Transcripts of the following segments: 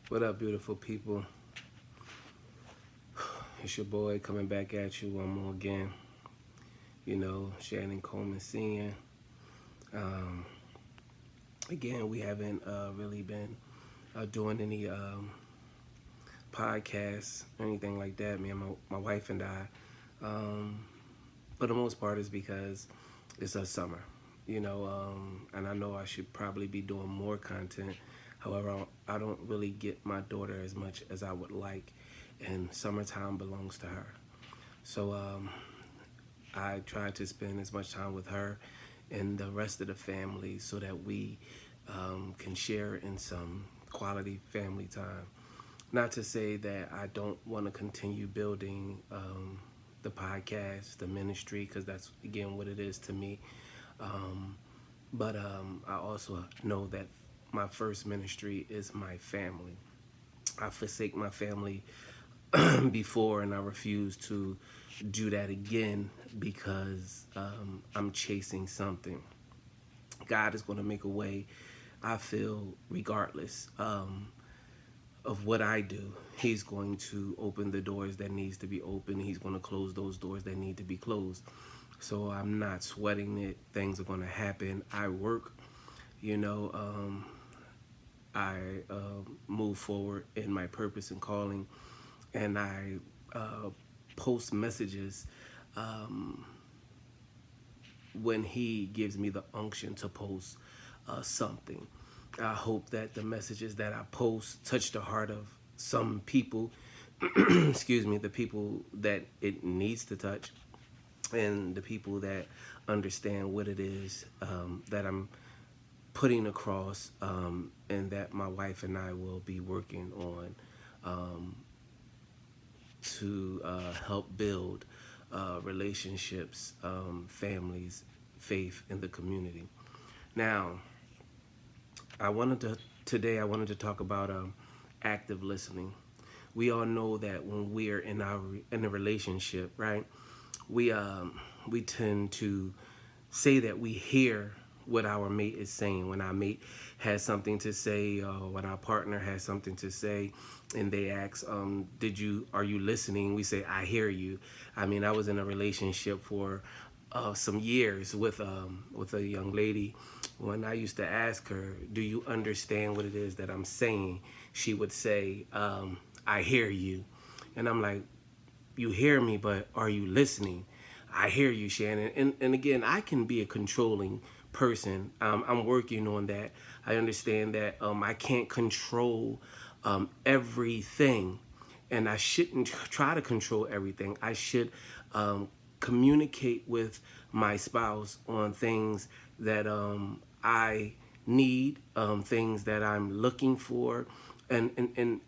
What up, beautiful people? It's your boy coming back at you one more again. Shannon Coleman Sr. Um, Again, we haven't really been doing any podcasts or anything like that. Me and my wife and I. Um, for the most part, is because it's a summer. And I know I should probably be doing more content. However, I don't really get my daughter as much as I would like, and summertime belongs to her. So I try to spend as much time with her and the rest of the family so that we can share in some quality family time. Not to say that I don't want to continue building the podcast, the ministry, because that's again what it is to me. Um, but I also know that my first ministry is my family. I forsake my family before, and I refuse to do that again because I'm chasing something. God is going to make a way, I feel, regardless of what I do. He's going to open the doors that needs to be open. He's going to close those doors that need to be closed. So I'm not sweating it. Things are going to happen. I work, you know, um, I move forward in my purpose and calling, and I uh, post messages um, when he gives me the unction to post something. I hope that the messages that I post touch the heart of some people, excuse me, the people that it needs to touch, and the people that understand what it is that I'm putting across, and that my wife and I will be working on um, to help build relationships, families, faith in the community. Now, I wanted to today. I wanted to talk about active listening. We all know that when we're in a relationship, right? We tend to say that we hear what our mate is saying. When our mate has something to say, or when our partner has something to say, and they ask, are you listening?" We say, "I hear you." I mean, I was in a relationship for some years with a young lady. When I used to ask her, "Do you understand what it is that I'm saying?" She would say, "I hear you," and I'm like, "You hear me, but are you listening?" "I hear you, Shannon." And again, I can be a controlling person. I'm working on that. I understand that I can't control everything, and I shouldn't try to control everything. I should communicate with my spouse on things that I need, things that I'm looking for, and, and, and,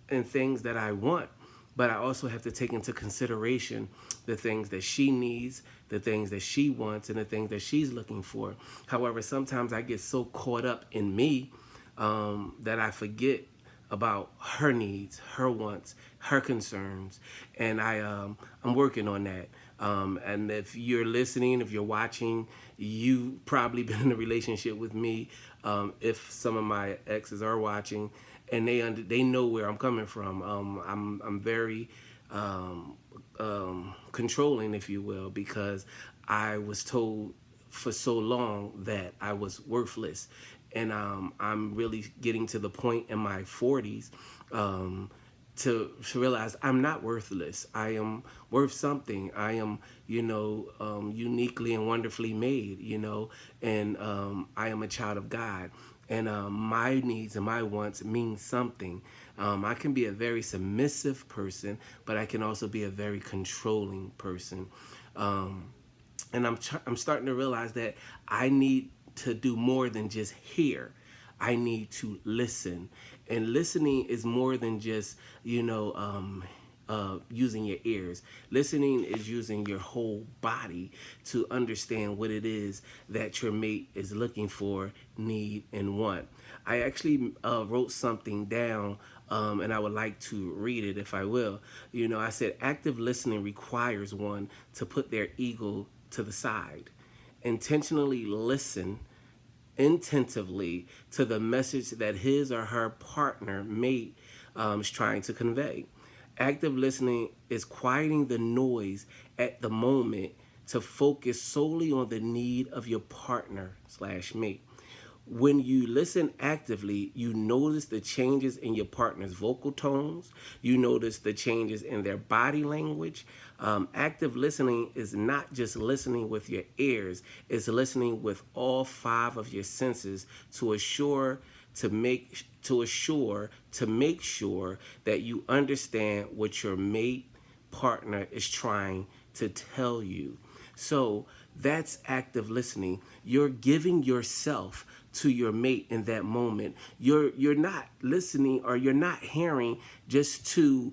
and things that I want. But I also have to take into consideration the things that she needs, the things that she wants, and the things that she's looking for. However, sometimes I get so caught up in me that I forget about her needs, her wants, her concerns, and I'm working on that. And if you're listening, if you're watching, you've probably been in a relationship with me. If some of my exes are watching, and they know where I'm coming from. I'm very controlling, if you will, because I was told for so long that I was worthless, and I'm really getting to the point in my 40s to realize I'm not worthless. I am worth something. I am, uniquely and wonderfully made, and I am a child of God. And my needs and my wants mean something. I can be a very submissive person, but I can also be a very controlling person. Um, and I'm starting to realize that I need to do more than just hear. I need to listen, and listening is more than just using your ears. Listening is using your whole body to understand what it is that your mate is looking for, need, and want. I actually wrote something down, and I would like to read it if I will. I said active listening requires one to put their ego to the side, intentionally listen attentively to the message that his or her partner mate is trying to convey. Active listening is quieting the noise at the moment to focus solely on the need of your partner slash mate. When you listen actively, you notice the changes in your partner's vocal tones. You notice the changes in their body language. Active listening is not just listening with your ears, it's listening with all five of your senses to assure to make sure that you understand what your mate partner is trying to tell you. So that's active listening. You're giving yourself to your mate in that moment. You're not listening, or you're not hearing just to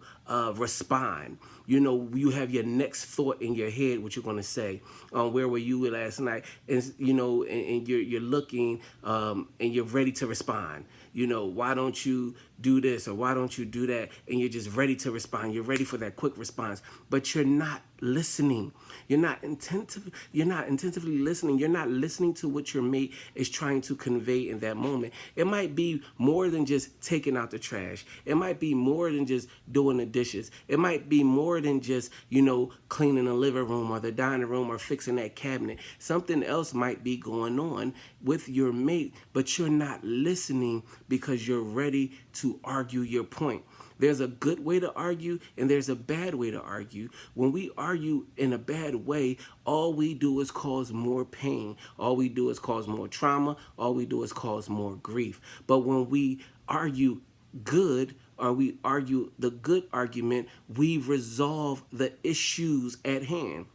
respond. You know, you have your next thought in your head, what you're going to say. Where were you last night? And you know, and you're looking, and you're ready to respond. You know, why don't you do this, or why don't you do that? And you're just ready to respond. You're ready for that quick response, but you're not listening. You're not intensively listening. You're not listening to what your mate is trying to convey in that moment. It might be more than just taking out the trash. It might be more than just doing the dishes. It might be more than just, you know, cleaning the living room or the dining room or fixing that cabinet. Something else might be going on with your mate, but you're not listening because you're ready to argue your point. There's a good way to argue and there's a bad way to argue. When we argue in a bad way, all we do is cause more pain. All we do is cause more trauma. All we do is cause more grief. But when we argue good, or we argue the good argument, we resolve the issues at hand.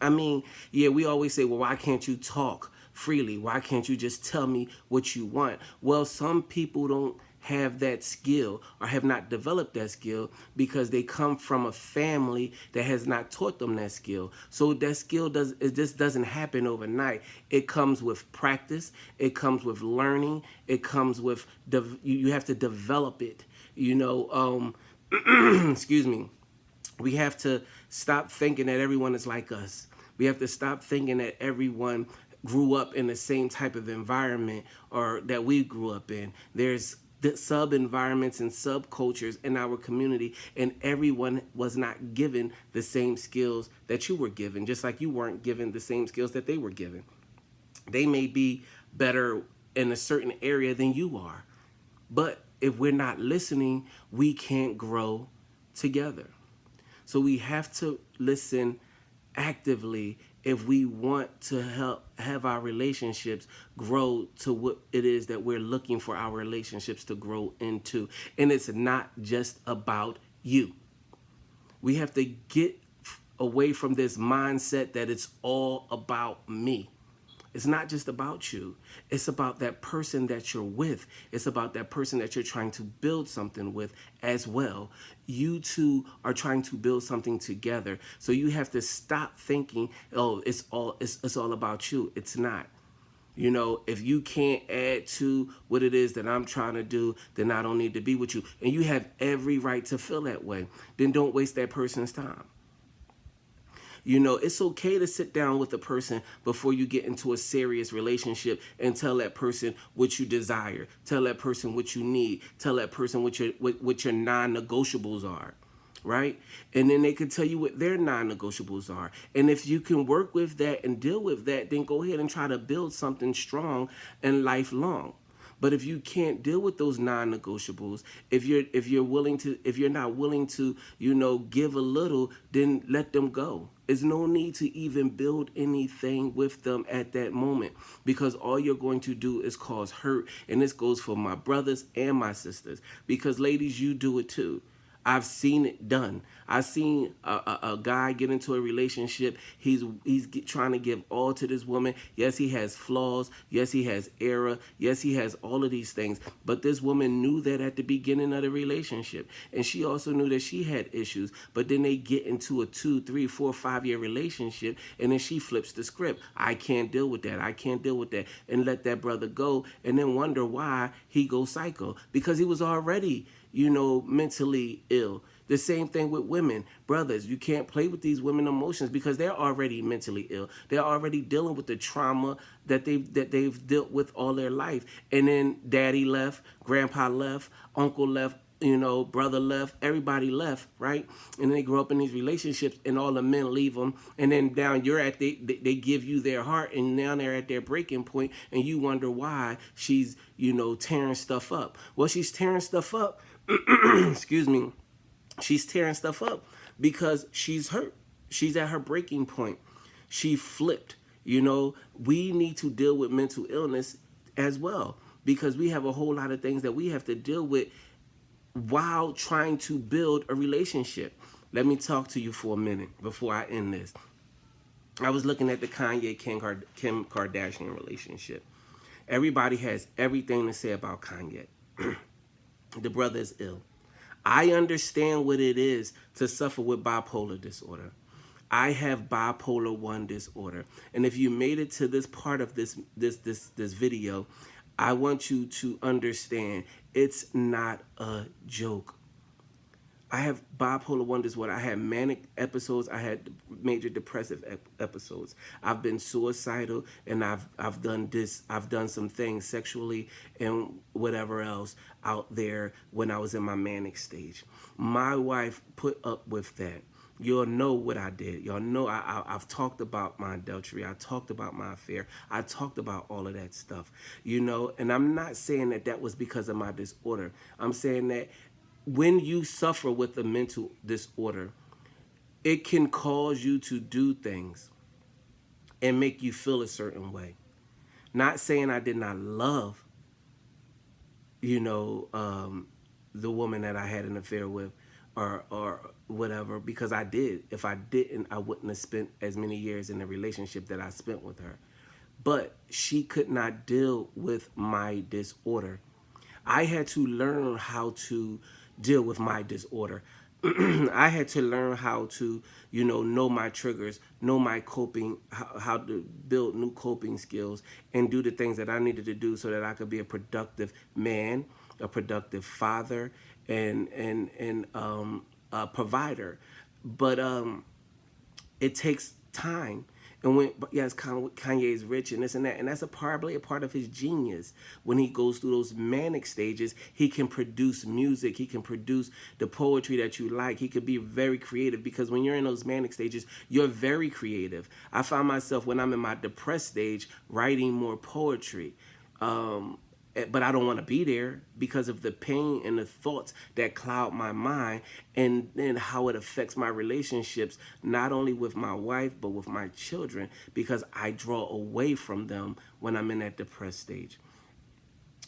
I mean, yeah, we always say, well, why can't you talk freely? Why can't you just tell me what you want? Well, some people don't have that skill, or have not developed that skill, because they come from a family that has not taught them that skill. So that skill it just doesn't happen overnight. It comes with practice. It comes with learning. It comes with you have to develop it. You know, excuse me. We have to stop thinking that everyone is like us. We have to stop thinking that everyone grew up in the same type of environment or that we grew up in. There's sub environments and subcultures in our community, and everyone was not given the same skills that you were given, just like you weren't given the same skills that they were given. They may be better in a certain area than you are, but if we're not listening, we can't grow together. So we have to listen actively if we want to help have our relationships grow to what it is that we're looking for our relationships to grow into. And it's not just about you. We have to get away from this mindset that it's all about me. It's not just about you. It's about that person that you're with. It's about that person that you're trying to build something with as well. You two are trying to build something together. So you have to stop thinking, oh, it's all about you. It's not. You know, if you can't add to what it is that I'm trying to do, then I don't need to be with you. And you have every right to feel that way. Then don't waste that person's time. You know, it's okay to sit down with a person before you get into a serious relationship and tell that person what you desire, tell that person what you need, tell that person what your non-negotiables are, right? And then they can tell you what their non-negotiables are. And if you can work with that and deal with that, then go ahead and try to build something strong and lifelong. But if you can't deal with those non-negotiables, if you're not willing to, you know, give a little, then let them go. There's no need to even build anything with them at that moment, because all you're going to do is cause hurt. And this goes for my brothers and my sisters, because ladies, you do it too. I've seen it done. I've seen a guy get into a relationship. He's trying to give all to this woman. Yes, he has flaws. Yes, he has error. Yes, he has all of these things. But this woman knew that at the beginning of the relationship. And she also knew that she had issues. But then they get into a 2, 3, 4, 5 year relationship. And then she flips the script. I can't deal with that. I can't deal with that. And let that brother go. And then wonder why he goes psycho. Because he was already, you know, mentally ill. The same thing with women. Brothers, you can't play with these women emotions because they're already mentally ill. They're already dealing with the trauma that they've dealt with all their life. And then daddy left, grandpa left, uncle left, brother left, everybody left, right? And they grow up in these relationships, and all the men leave them, and then down you're at they give you their heart, and now they're at their breaking point, and you wonder why she's tearing stuff up. Well, she's tearing stuff up. Excuse me. She's tearing stuff up because she's hurt. She's at her breaking point. She flipped. We need to deal with mental illness as well because we have a whole lot of things that we have to deal with while trying to build a relationship. Let me talk to you for a minute before I end this. I was looking at the Kanye Kim Kardashian relationship. Everybody has everything to say about Kanye. The brother is ill. I understand what it is to suffer with bipolar disorder. I have bipolar 1 disorder. And if you made it to this part of this video, I want you to understand it's not a joke. I have bipolar 1 disorder. I had manic episodes. I had major depressive episodes. I've been suicidal, and I've done this. I've done some things sexually and whatever else out there when I was in my manic stage. My wife put up with that. You'll know what I did. Y'all know I've talked about my adultery. I talked about my affair. I talked about all of that stuff, and I'm not saying that was because of my disorder. I'm saying that when you suffer with a mental disorder, it can cause you to do things and make you feel a certain way. Not saying I did not love, the woman that I had an affair with or whatever, because I did. If I didn't, I wouldn't have spent as many years in the relationship that I spent with her. But she could not deal with my disorder. I had to learn how to deal with my disorder. I had to learn how to, know my triggers, know my coping, how to build new coping skills and do the things that I needed to do so that I could be a productive man, a productive father, and a provider. But it takes time. And yes, Kanye is rich and this and that, and that's probably a part of his genius. When he goes through those manic stages, he can produce music, he can produce the poetry that you like. He could be very creative because when you're in those manic stages, you're very creative. I find myself when I'm in my depressed stage writing more poetry. But I don't want to be there because of the pain and the thoughts that cloud my mind and how it affects my relationships, not only with my wife, but with my children, because I draw away from them when I'm in that depressed stage.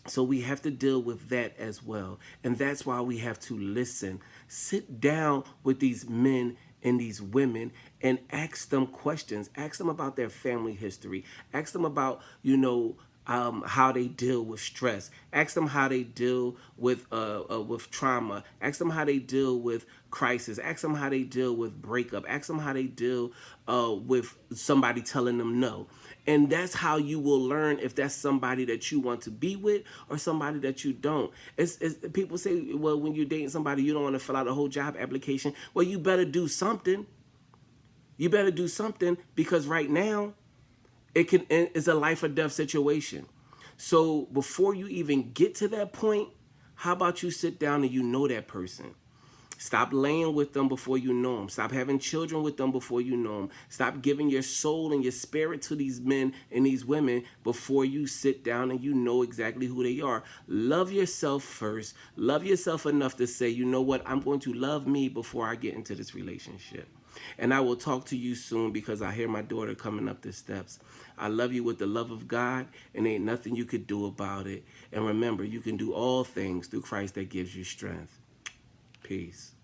So we have to deal with that as well. And that's why we have to listen. Sit down with these men and these women and ask them questions. Ask them about their family history. Ask them about, how they deal with stress. Ask them how they deal with trauma. Ask them how they deal with crisis. Ask them how they deal with breakup. Ask them how they deal with somebody telling them no. And that's how you will learn if that's somebody that you want to be with or somebody that you don't. It's people say, well, when you're dating somebody, you don't want to fill out a whole job application. Well, you better do something. You better do something because right now, it's a life or death situation. So before you even get to that point, how about you sit down and you know that person? Stop laying with them before you know them. Stop having children with them before you know them. Stop giving your soul and your spirit to these men and these women before you sit down and you know exactly who they are. Love yourself first. Love yourself enough to say, you know what, I'm going to love me before I get into this relationship. And I will talk to you soon because I hear my daughter coming up the steps. I love you with the love of God, and ain't nothing you could do about it. And remember, you can do all things through Christ that gives you strength. Peace.